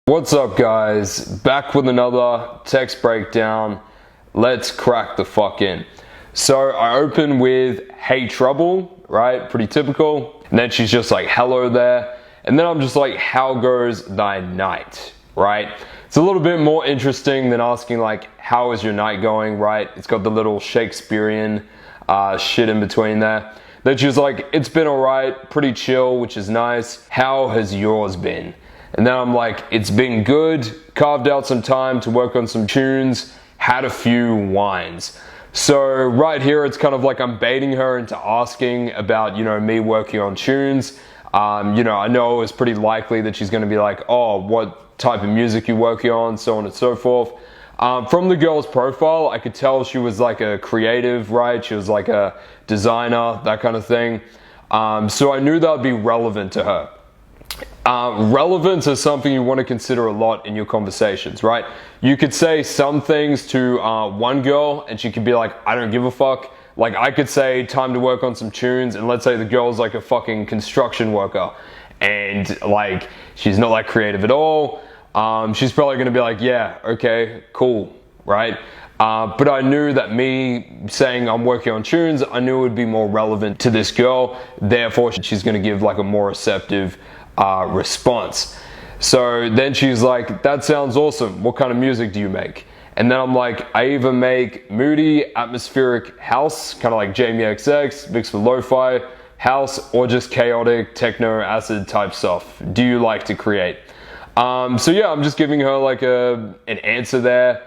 What's up, guys? Back with another text breakdown. Let's crack the fuck in. So I open with "Hey trouble," right? Pretty typical. And then she's just like, "Hello there." And then I'm just like, "How goes thy night?" Right? It's a little bit more interesting than asking like, "How is your night going?" Right? It's got the little Shakespearean shit in between there. Then she's like, "It's been alright, pretty chill," which is nice. "How has yours been?" And then I'm like, "It's been good, carved out some time to work on some tunes, had a few wines." So right here, it's kind of like I'm baiting her into asking about, me working on tunes. I know it's pretty likely that she's going to be like, "Oh, what type of music you working on?" So on and so forth. From the girl's profile, I could tell she was like a creative, right? She was like a designer, that kind of thing. So I knew that would be relevant to her. Relevance is something you want to consider a lot in your conversations, right? You could say some things to one girl and she could be like, "I don't give a fuck." Like I could say, "Time to work on some tunes," and let's say the girl's like a fucking construction worker and like she's not like creative at all. She's probably going to be like, "Yeah, okay, cool," right? But I knew that me saying I'm working on tunes, I knew it would be more relevant to this girl. Therefore, she's going to give like a more receptive response. So then she's like, "That sounds awesome. What kind of music do you make?" And then I'm like, "I either make moody, atmospheric house, kind of like Jamie XX, mixed with lo-fi house, or just chaotic techno acid type stuff. Do you like to create?" So yeah, I'm just giving her like an answer there.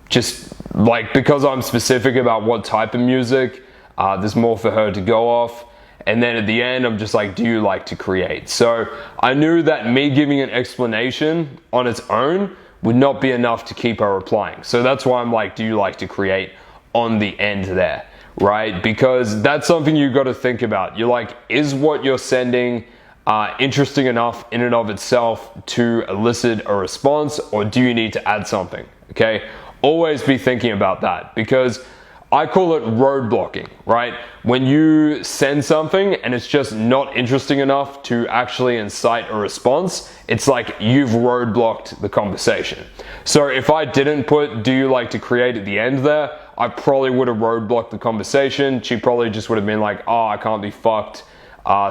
Just like because I'm specific about what type of music, there's more for her to go off. And then at the end, I'm just like, "Do you like to create?" So I knew that me giving an explanation on its own would not be enough to keep her replying. So that's why I'm like, "Do you like to create?" on the end there, right? Because that's something you got to think about. You're like, is what you're sending interesting enough in and of itself to elicit a response, or do you need to add something? Okay, always be thinking about that, because I call it roadblocking, right? When you send something and it's just not interesting enough to actually incite a response, it's like you've roadblocked the conversation. So if I didn't put "Do you like to create?" at the end there, I probably would have roadblocked the conversation. She probably just would have been like, "Oh, I can't be fucked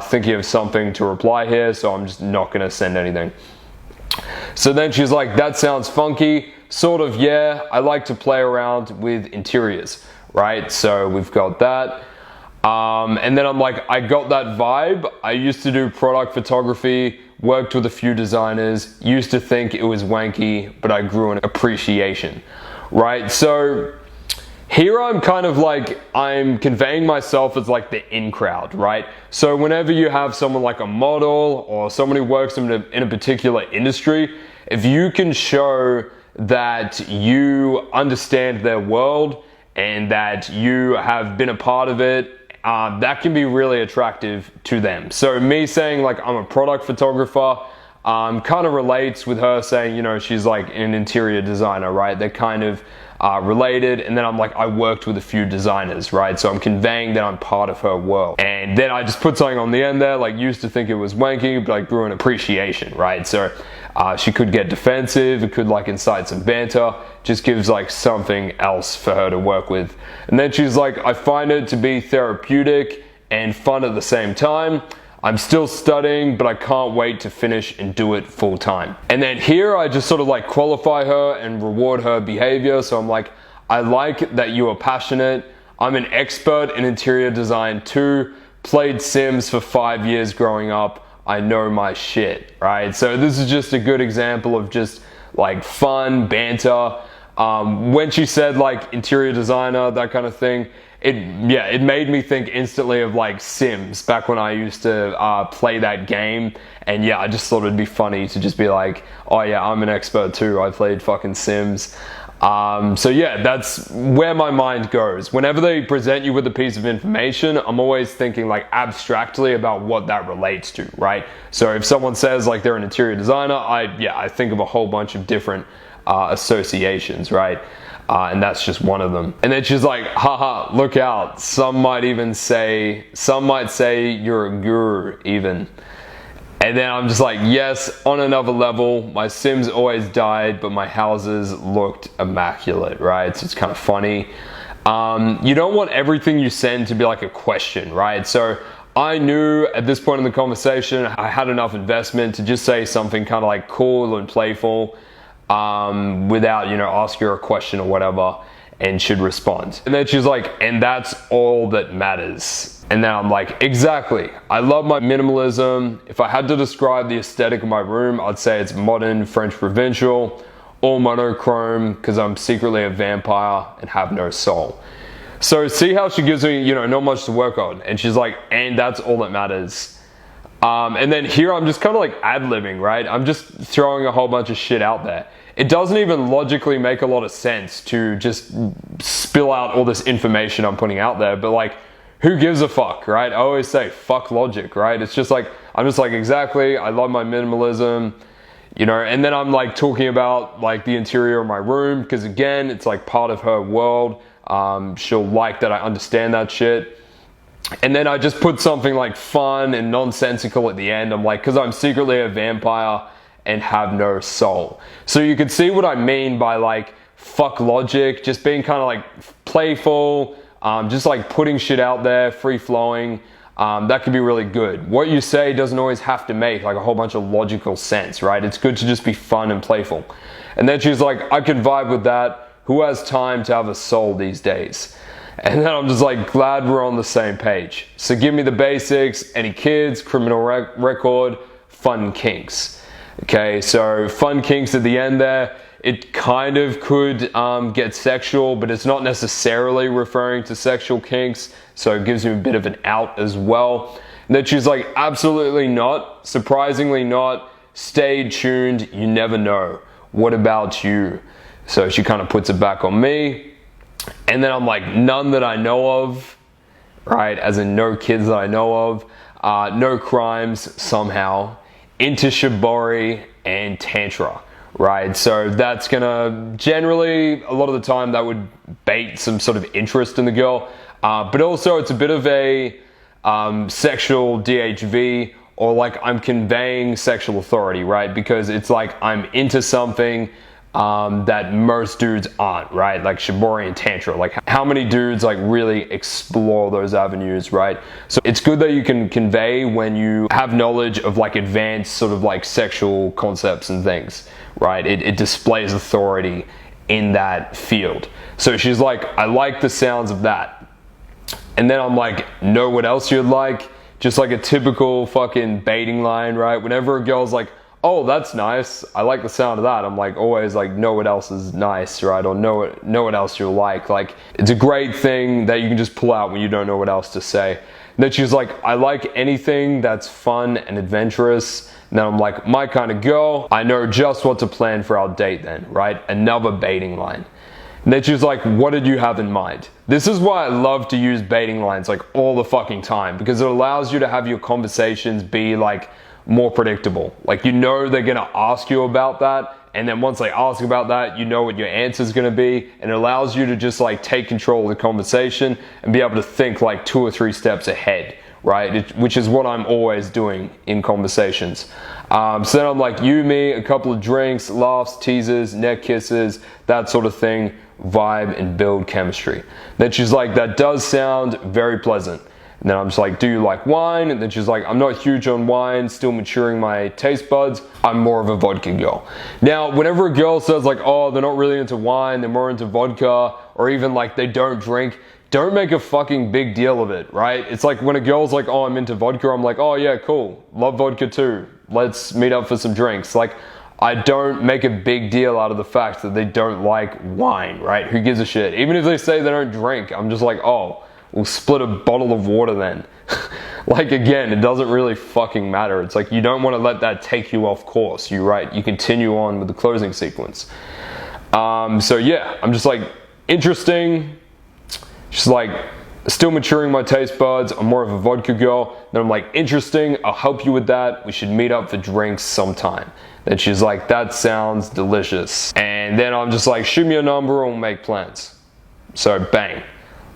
thinking of something to reply here, so I'm just not gonna send anything." So then she's like, "That sounds funky." Sort of, yeah, I like to play around with interiors, right? So we've got that. And then I'm like, "I got that vibe. I used to do product photography, worked with a few designers, used to think it was wanky, but I grew an appreciation," right? So here I'm kind of like, I'm conveying myself as like the in crowd, right? So whenever you have someone like a model or someone who works in a particular industry, if you can show that you understand their world and that you have been a part of it, that can be really attractive to them. So me saying like I'm a product photographer kind of relates with her saying, she's like an interior designer, right? They're kind of related. And then I'm like, I worked with a few designers, right? So I'm conveying that I'm part of her world. And then I just put something on the end there, like used to think it was wanky, but I grew an appreciation, right? So she could get defensive, it could like incite some banter, just gives like something else for her to work with. And then she's like, "I find it to be therapeutic and fun at the same time. I'm still studying, but I can't wait to finish and do it full time." And then here I just sort of like qualify her and reward her behavior. So I'm like, "I like that you are passionate. I'm an expert in interior design too. Played Sims for 5 years growing up. I know my shit," right? So this is just a good example of just like fun banter. When she said like interior designer, that kind of thing, it made me think instantly of like Sims back when I used to play that game. And yeah, I just thought it'd be funny to just be like, "Oh yeah, I'm an expert too. I played fucking Sims." So yeah, that's where my mind goes. Whenever they present you with a piece of information, I'm always thinking like abstractly about what that relates to, right? So if someone says like they're an interior designer, I think of a whole bunch of different associations, right? And that's just one of them. And then she's like, "Haha, look out. Some might say you're a guru even." And then I'm just like, yes, on another level, my Sims always died, but my houses looked immaculate, right? So it's kind of funny. You don't want everything you send to be like a question, right? So I knew at this point in the conversation, I had enough investment to just say something kind of like cool and playful, without, asking her a question or whatever, and she'd respond. And then she's like, and that's all that matters. And then I'm like, exactly. I love my minimalism. If I had to describe the aesthetic of my room, I'd say it's modern, French provincial, all monochrome, because I'm secretly a vampire and have no soul. So see how she gives me, not much to work on. And she's like, and that's all that matters. And then here I'm just kind of like ad-libbing, right? I'm just throwing a whole bunch of shit out there. It doesn't even logically make a lot of sense to just spill out all this information I'm putting out there, but like, who gives a fuck, right? I always say, fuck logic, right? It's just like, I'm just like, exactly, I love my minimalism, and then I'm like talking about like the interior of my room, because again, it's like part of her world. She'll like that I understand that shit. And then I just put something like fun and nonsensical at the end. I'm like, because I'm secretly a vampire and have no soul. So you can see what I mean by like fuck logic, just being kind of like playful, just like putting shit out there, free flowing. That can be really good. What you say doesn't always have to make like a whole bunch of logical sense, right? It's good to just be fun and playful. And then she's like, I can vibe with that. Who has time to have a soul these days? And then I'm just like, glad we're on the same page. So give me the basics, any kids, criminal record, fun kinks. Okay, so fun kinks at the end there. It kind of could get sexual, but it's not necessarily referring to sexual kinks, so it gives you a bit of an out as well. And then she's like, absolutely not, surprisingly not, stay tuned, you never know. What about you? So she kind of puts it back on me. And then I'm like, none that I know of, right? As in no kids that I know of, no crimes somehow, into shibori and tantra, right? So that's gonna, generally, a lot of the time that would bait some sort of interest in the girl. But also it's a bit of a sexual DHV, or like I'm conveying sexual authority, right? Because it's like I'm into something that most dudes aren't, right? Like shibori and tantra, like how many dudes like really explore those avenues, right? So it's good that you can convey when you have knowledge of like advanced sort of like sexual concepts and things, right? It displays authority in that field. So she's like, I like the sounds of that. And then I'm like, know what else you'd like? Just like a typical fucking baiting line, right? Whenever a girl's like, oh, that's nice, I like the sound of that, I'm like always like, know what else is nice, right? Or know what else you'll like. Like, it's a great thing that you can just pull out when you don't know what else to say. And then she's like, I like anything that's fun and adventurous. And then I'm like, my kind of girl, I know just what to plan for our date then, right? Another baiting line. And then she's like, what did you have in mind? This is why I love to use baiting lines like all the fucking time, because it allows you to have your conversations be like more predictable. Like, they're gonna ask you about that, and then once they ask about that, you know what your answer is gonna be, and it allows you to just like take control of the conversation and be able to think like 2 or 3 steps ahead, right? Which is what I'm always doing in conversations. So then I'm like, you, me, a couple of drinks, laughs, teasers, neck kisses, that sort of thing, vibe and build chemistry. Then she's like, that does sound very pleasant. And then I'm just like, do you like wine? And then she's like, I'm not huge on wine, still maturing my taste buds. I'm more of a vodka girl. Now, whenever a girl says like, oh, they're not really into wine, they're more into vodka, or even like they don't drink, don't make a fucking big deal of it, right? It's like when a girl's like, oh, I'm into vodka, I'm like, oh yeah, cool, love vodka too. Let's meet up for some drinks. Like, I don't make a big deal out of the fact that they don't like wine, right? Who gives a shit? Even if they say they don't drink, I'm just like, oh, we'll split a bottle of water then. Like, again, it doesn't really fucking matter. It's like, you don't want to let that take you off course. You continue on with the closing sequence. So yeah, I'm just like, interesting. She's like, still maturing my taste buds. I'm more of a vodka girl. Then I'm like, interesting. I'll help you with that. We should meet up for drinks sometime. Then she's like, that sounds delicious. And then I'm just like, shoot me a number and we'll make plans. So bang.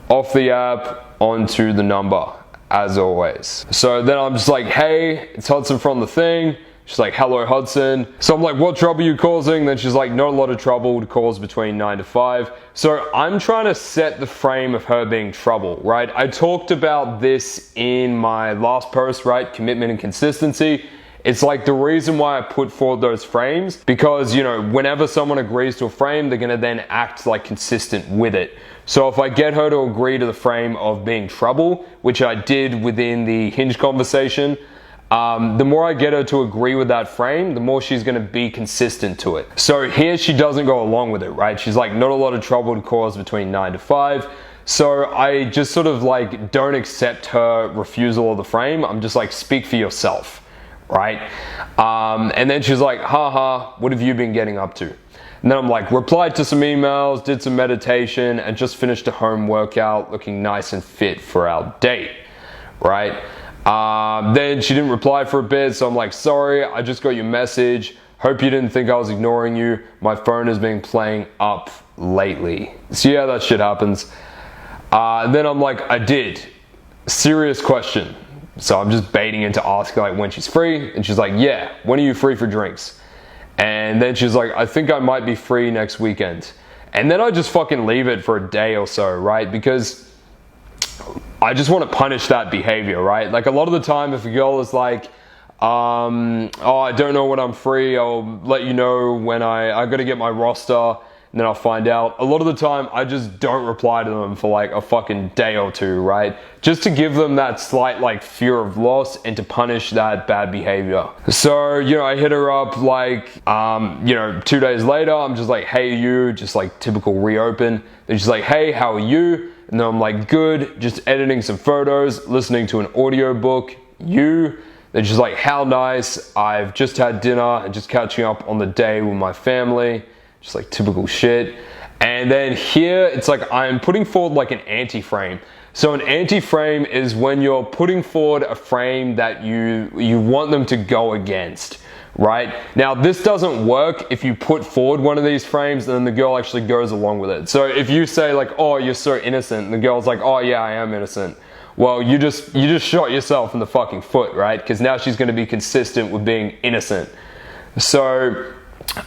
Off the app, onto the number. as always. So then I'm just like, hey, it's Hudson from the thing. She's like, hello, Hudson. So I'm like, what trouble are you causing? Then she's like, not a lot of trouble to cause between 9 to 5. So I'm trying to set the frame of her being trouble, right? I talked about this in my last post, right? Commitment and consistency. It's like the reason why I put forward those frames, because, you know, whenever someone agrees to a frame, they're gonna then act like consistent with it. So if I get her to agree to the frame of being trouble, which I did within the Hinge conversation, the more I get her to agree with that frame, the more she's going to be consistent to it. So here she doesn't go along with it, right? She's like, not a lot of trouble to cause between 9 to 5. So I just sort of like don't accept her refusal of the frame. I'm just like, speak for yourself, right? And then she's like, haha, what have you been getting up to? And then I'm like, replied to some emails, did some meditation, and just finished a home workout looking nice and fit for our date, right? Then she didn't reply for a bit, so I'm like, sorry, I just got your message. Hope you didn't think I was ignoring you. My phone has been playing up lately. So yeah, that shit happens. Then I'm like, I did. Serious question. So I'm just baiting into asking like when she's free, and she's like, yeah, when are you free for drinks? And then she's like, I think I might be free next weekend. And then I just fucking leave it for a day or so, right? Because I just want to punish that behavior, right? Like a lot of the time if a girl is like, oh, I don't know when I'm free, I'll let you know when I got to get my roster, and then I'll find out. A lot of the time I just don't reply to them for like a fucking day or two, right? Just to give them that slight like fear of loss and to punish that bad behavior. So, you know, I hit her up like, you know, 2 days later, I'm just like, hey you, just like typical reopen. Then she's like, hey, how are you? And then I'm like, good, just editing some photos, listening to an audiobook, you. Then she's like, how nice, I've just had dinner and just catching up on the day with my family. Just like typical shit. And then here, it's like I'm putting forward like an anti-frame. So an anti-frame is when you're putting forward a frame that you want them to go against. Right? Now this doesn't work if you put forward one of these frames and then the girl actually goes along with it. So if you say like, oh, you're so innocent, and the girl's like, oh yeah, I am innocent. Well, you just shot yourself in the fucking foot, right? Because now she's going to be consistent with being innocent. So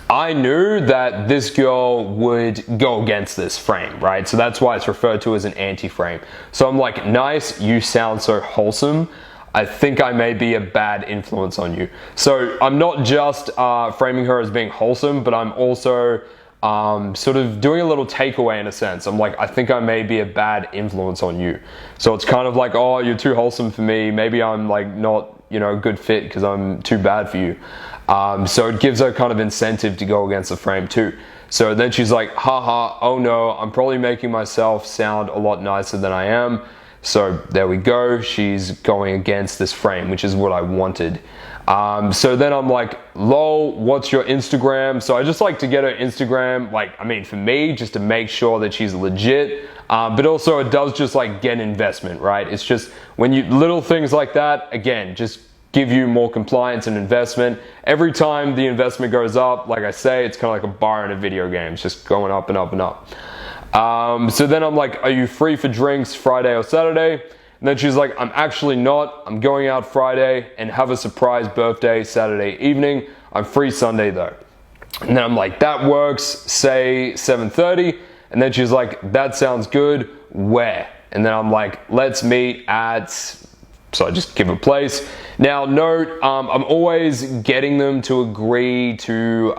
I knew that this girl would go against this frame, right? So that's why it's referred to as an anti-frame. So I'm like, nice, you sound so wholesome. I think I may be a bad influence on you. So I'm not just framing her as being wholesome, but I'm also sort of doing a little takeaway in a sense. I'm like, I think I may be a bad influence on you. So it's kind of like, oh, you're too wholesome for me. Maybe I'm like not, you know, a good fit because I'm too bad for you. So it gives her kind of incentive to go against the frame too. So then she's like, haha, oh no, I'm probably making myself sound a lot nicer than I am. So there we go, she's going against this frame, which is what I wanted. So then I'm like, lol, what's your Instagram? So I just like to get her Instagram, like, I mean, for me, just to make sure that she's legit. But also it does just like get investment, right? It's just when you, little things like that, again, just give you more compliance and investment. Every time the investment goes up, like I say, it's kind of like a bar in a video game. It's just going up and up and up. So then I'm like, are you free for drinks Friday or Saturday? And then she's like, I'm actually not. I'm going out Friday and have a surprise birthday Saturday evening. I'm free Sunday though. And then I'm like, that works, say 7:30. And then she's like, that sounds good. Where? And then I'm like, let's meet at, so I just give a place. Now note, I'm always getting them to agree to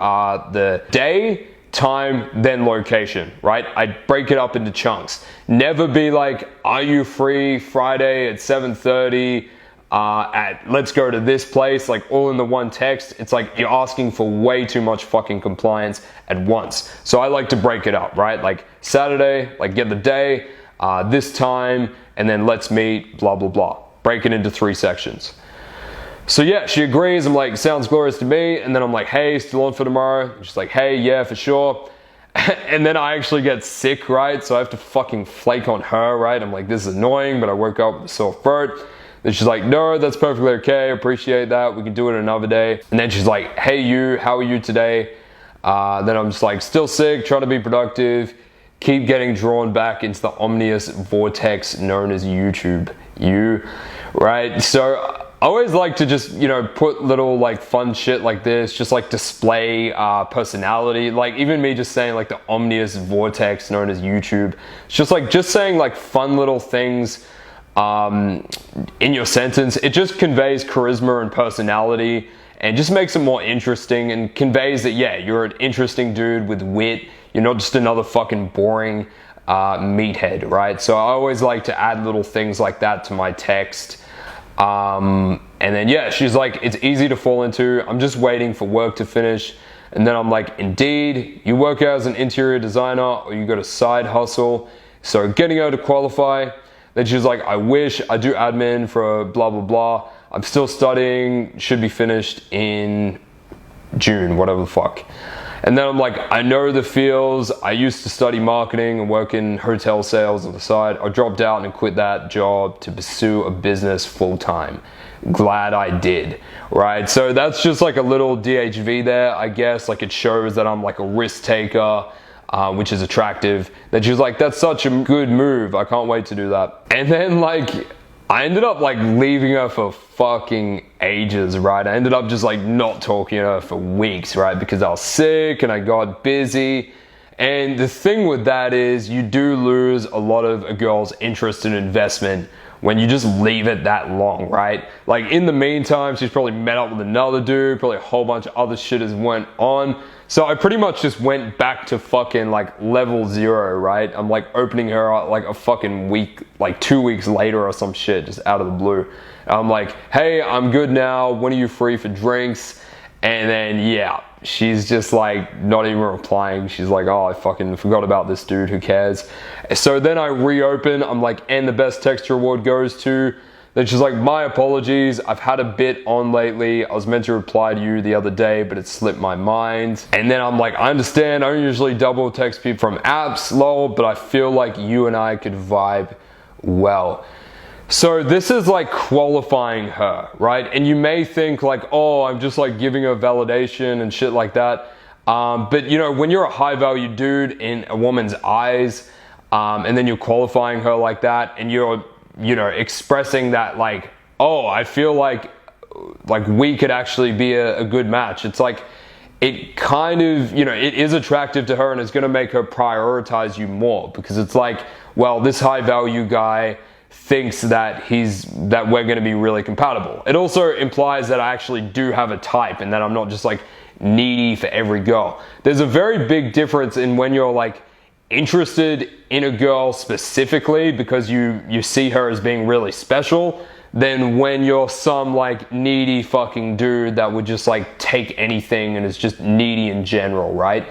the day, time, then location, right? I break it up into chunks. Never be like, are you free Friday at 7:30 let's go to this place, like all in the one text. It's like you're asking for way too much fucking compliance at once. So I like to break it up, right? Like Saturday, like get the day, this time, and then let's meet, blah, blah, blah. Break it into 3 sections. So yeah, she agrees. I'm like, sounds glorious to me. And then I'm like, hey, still on for tomorrow? She's like, hey, yeah, for sure. And then I actually get sick, right? So I have to fucking flake on her, right? I'm like, this is annoying, but I woke up with a sore throat. Then she's like, no, that's perfectly okay. Appreciate that. We can do it another day. And then she's like, hey, you, how are you today? Then I'm just like, still sick, trying to be productive. keep getting drawn back into the ominous vortex known as YouTube. Right? So I always like to just, you know, put little like fun shit like this, just like display personality. Like even me just saying like the ominous vortex known as YouTube. It's just like, just saying like fun little things in your sentence. It just conveys charisma and personality and just makes it more interesting and conveys that, yeah, you're an interesting dude with wit. You're not just another fucking boring meathead, right? So I always like to add little things like that to my text. And then, yeah, she's like, it's easy to fall into. I'm just waiting for work to finish. And then I'm like, indeed, you work as an interior designer or you got a side hustle. So getting her to qualify. Then she's like, I wish I do admin for blah, blah, blah. I'm still studying, should be finished in June, whatever the fuck. And then I'm like, I know the feels. I used to study marketing and work in hotel sales on the side. I dropped out and quit that job to pursue a business full time. Glad I did, right? So that's just like a little DHV there, I guess. Like it shows that I'm like a risk taker, which is attractive. Then she was like, that's such a good move. I can't wait to do that. And then like, I ended up like leaving her for fucking ages, right? I ended up just like not talking to her for weeks, right? Because I was sick and I got busy. And the thing with that is you do lose a lot of a girl's interest and investment when you just leave it that long, right? Like in the meantime, she's probably met up with another dude, probably a whole bunch of other shit has went on. So I pretty much just went back to fucking like level 0, right? I'm like opening her up like a fucking week, like 2 weeks later or some shit, just out of the blue. And I'm like, hey, I'm good now. When are you free for drinks? And then, yeah, she's just like not even replying. She's like, oh, I fucking forgot about this dude. Who cares? So then I reopen. I'm like, and the best text reward goes to. Then she's like, my apologies, I've had a bit on lately. I was meant to reply to you the other day, but it slipped my mind. And then I'm like, I understand, I don't usually double text people from apps, lol, but I feel like you and I could vibe well. So this is like qualifying her, right? And you may think like, oh, I'm just like giving her validation and shit like that. But you know, when you're a high value dude in a woman's eyes, and then you're qualifying her like that, and you're, you know, expressing that like, oh, I feel like we could actually be a good match. It's like, it kind of, you know, it is attractive to her and it's going to make her prioritize you more because it's like, well, this high value guy thinks that we're going to be really compatible. It also implies that I actually do have a type and that I'm not just like needy for every girl. There's a very big difference in when you're like interested in a girl specifically because you see her as being really special than when you're some like needy fucking dude that would just like take anything and is just needy in general, right?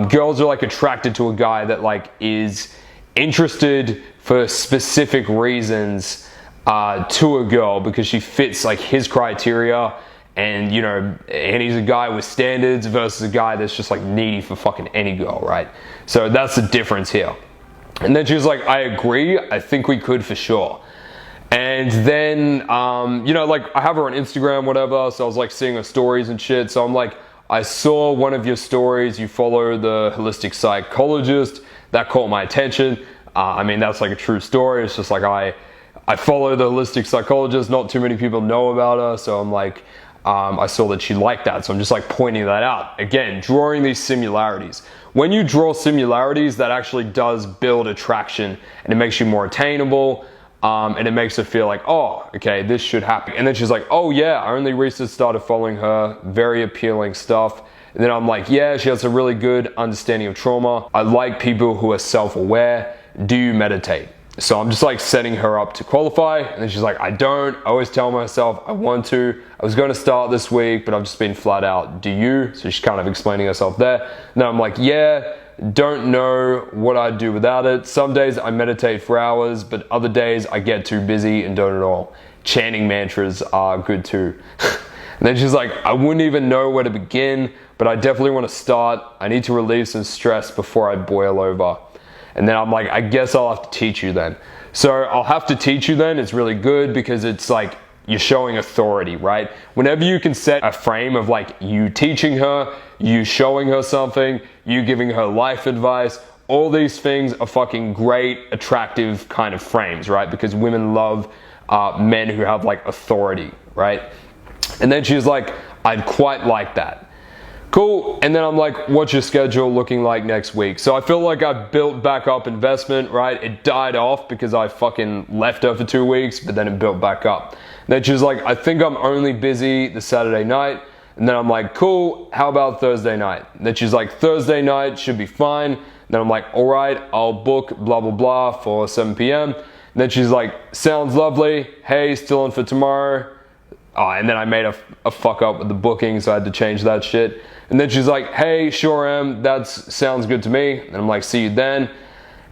Girls are like attracted to a guy that like is interested for specific reasons to a girl because she fits like his criteria. And, you know, and he's a guy with standards versus a guy that's just like needy for fucking any girl, right? So that's the difference here. And then she was like, I agree. I think we could for sure. And then, you know, like I have her on Instagram, whatever. So I was like seeing her stories and shit. So I'm like, I saw one of your stories. You follow the holistic psychologist. That caught my attention. I mean, that's like a true story. It's just like I follow the holistic psychologist. Not too many people know about her. So I'm like, I saw that she liked that, so I'm just like pointing that out. Again, drawing these similarities. When you draw similarities, that actually does build attraction and it makes you more attainable and it makes her feel like, oh, okay, this should happen. And then she's like, oh yeah, I only recently started following her, very appealing stuff. And then I'm like, yeah, she has a really good understanding of trauma. I like people who are self-aware. Do you meditate? So I'm just like setting her up to qualify. And then she's like, I don't. I always tell myself I want to. I was going to start this week, but I've just been flat out. Do you? So she's kind of explaining herself there. And then I'm like, yeah, don't know what I'd do without it. Some days I meditate for hours, but other days I get too busy and don't at all. Chanting mantras are good too. And then she's like, I wouldn't even know where to begin, but I definitely want to start. I need to relieve some stress before I boil over. And then I'm like, I guess I'll have to teach you then. So I'll have to teach you then. It's really good because it's like you're showing authority, right? Whenever you can set a frame of like you teaching her, you showing her something, you giving her life advice, all these things are fucking great, attractive kind of frames, right? Because women love men who have like authority, right? And then she was like, I'd quite like that. Cool. And then I'm like, what's your schedule looking like next week? So I feel like I built back up investment, right? It died off because I fucking left her for 2 weeks, but then it built back up. And then she was like, I think I'm only busy the Saturday night. And then I'm like, cool, how about Thursday night? And then she's like, Thursday night should be fine. And then I'm like, all right, I'll book blah, blah, blah for 7 p.m. And then she's like, sounds lovely. Hey, still on for tomorrow. And then I made a fuck up with the booking, so I had to change that shit. And then she's like, hey, sure am, that sounds good to me. And I'm like, see you then.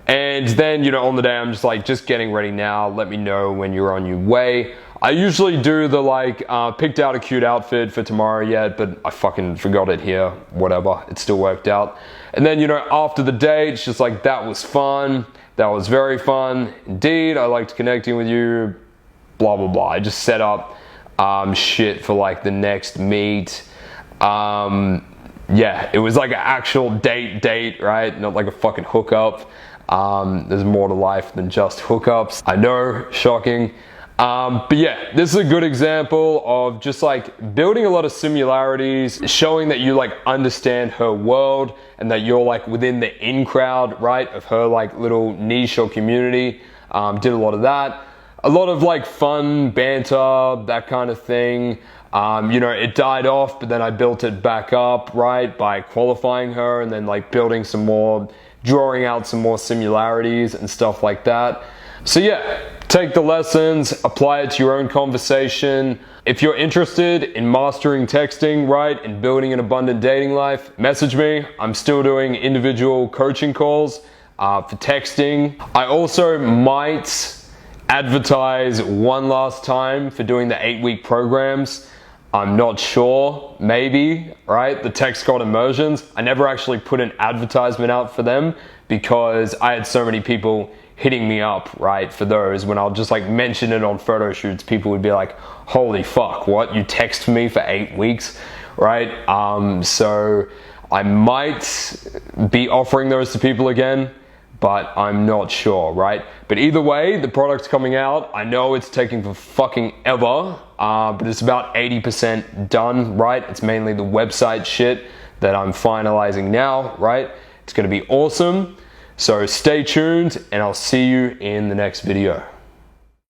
And then, you know, on the day, I'm just like, just getting ready now. Let me know when you're on your way. I usually do the like, picked out a cute outfit for tomorrow yet, but I fucking forgot it here. Whatever, it still worked out. And then, you know, after the date, it's just like, that was fun. That was very fun. Indeed, I liked connecting with you. Blah, blah, blah. I just set up shit for like the next meet. Yeah, it was like an actual date, right? Not like a fucking hookup. There's more to life than just hookups. I know, shocking. But yeah, this is a good example of just like building a lot of similarities, showing that you like understand her world and that you're like within the in crowd, right? Of her like little niche or community. Did a lot of that. A lot of like fun banter, that kind of thing. You know, it died off, but then I built it back up, right? By qualifying her and then like building some more, drawing out some more similarities and stuff like that. So yeah, take the lessons, apply it to your own conversation. If you're interested in mastering texting, right, and building an abundant dating life, message me. I'm still doing individual coaching calls for texting. I also might advertise one last time for doing the 8-week programs. I'm not sure, maybe, right? The text called immersions. I never actually put an advertisement out for them because I had so many people hitting me up, right, for those. When I'll just like mention it on photo shoots, people would be like, holy fuck, what? You text me for 8 weeks, right? So I might be offering those to people again, but I'm not sure, right? But either way, the product's coming out. I know it's taking for fucking ever, but it's about 80% done, right? It's mainly the website shit that I'm finalizing now, right? It's gonna be awesome. So stay tuned and I'll see you in the next video.